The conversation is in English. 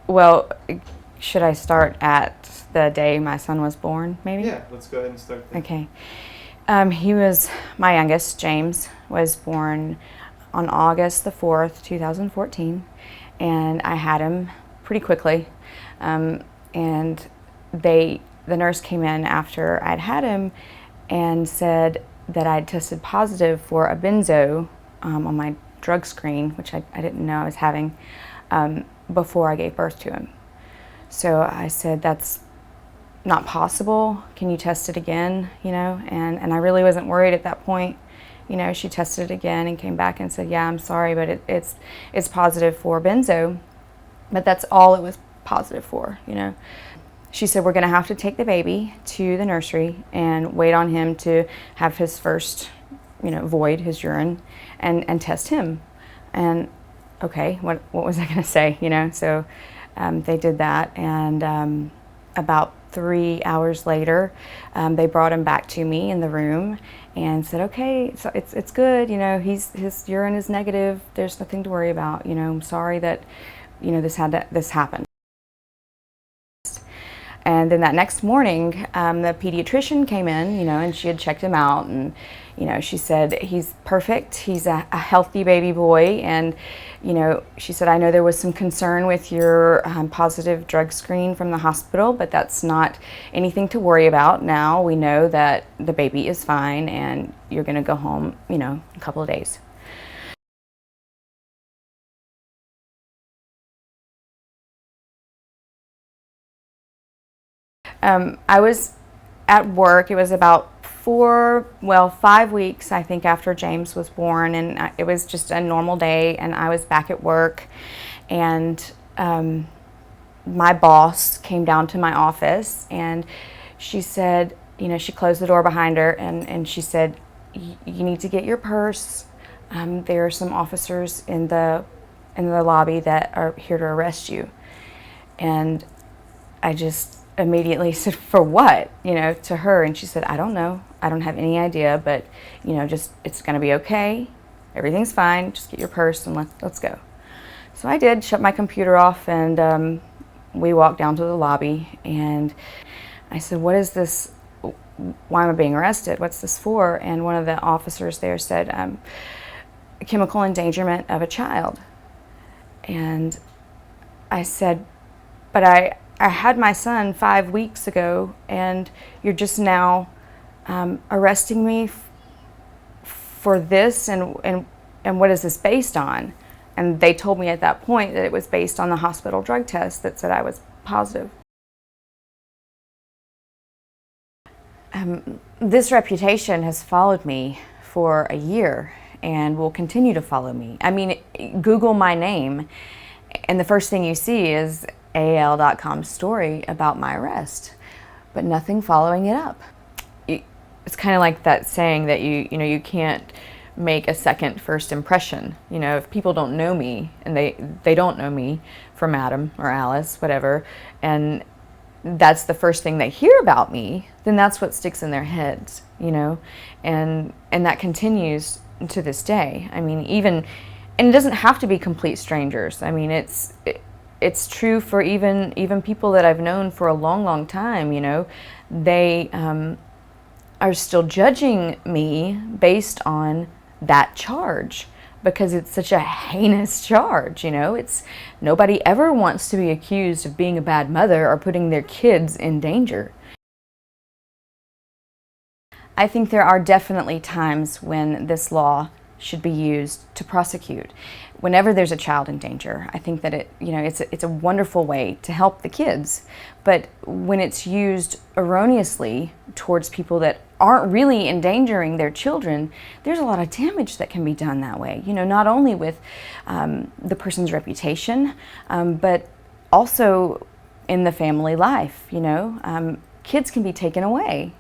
Well, should I start at the day my son was born, maybe? Yeah, let's go ahead and start there. Okay. My youngest, James, was born on August the 4th, 2014, and I had him pretty quickly. And the nurse came in after I'd had him and said that I'd tested positive for a benzo on my drug screen, which I didn't know I was having, before I gave birth to him. So I said, that's not possible. Can you test it again? And I really wasn't worried at that point. She tested it again and came back and said, yeah, I'm sorry, but it's positive for benzo. But that's all it was positive for. She said, we're going to have to take the baby to the nursery and wait on him to have his first, void, his urine, and test him. And okay, what was I going to say? So they did that, and about 3 hours later, they brought him back to me in the room and said, okay, so it's good, his urine is negative, there's nothing to worry about, I'm sorry that, this happened. And then that next morning, the pediatrician came in, and she had checked him out, and, she said, he's perfect, he's a healthy baby boy, and, she said, I know there was some concern with your positive drug screen from the hospital, but that's not anything to worry about now. We know that the baby is fine, and you're gonna go home, a couple of days. I was at work. It was about 5 weeks, I think, after James was born, and it was just a normal day, and I was back at work, and my boss came down to my office, and she said, she closed the door behind her, and she said, you need to get your purse. There are some officers in the lobby that are here to arrest you. And I just immediately said, for what? To her, and she said, I don't know. I don't have any idea, but just it's gonna be okay. Everything's fine. Just get your purse and let's go. So I did, shut my computer off, and we walked down to the lobby, and I said, what is this? Why am I being arrested? What's this for? And one of the officers there said, chemical endangerment of a child. And I said, but I had my son 5 weeks ago, and you're just now arresting me for this, and what is this based on? And they told me at that point that it was based on the hospital drug test that said I was positive. This reputation has followed me for a year and will continue to follow me. I mean, Google my name, and the first thing you see is AL.com story about my arrest, but nothing following it up. It's kind of like that saying that you can't make a second first impression. If people don't know me, and they don't know me from Adam or Alice, whatever, and that's the first thing they hear about me, then that's what sticks in their heads, and that continues to this day. I mean, and it doesn't have to be complete strangers. I mean, it's true for even people that I've known for a long time. They are still judging me based on that charge, because it's such a heinous charge. Nobody ever wants to be accused of being a bad mother or putting their kids in danger. I think there are definitely times when this law should be used to prosecute. Whenever there's a child in danger, I think that it's a wonderful way to help the kids. But when it's used erroneously towards people that aren't really endangering their children, there's a lot of damage that can be done that way. Not only with the person's reputation, but also in the family life. Kids can be taken away.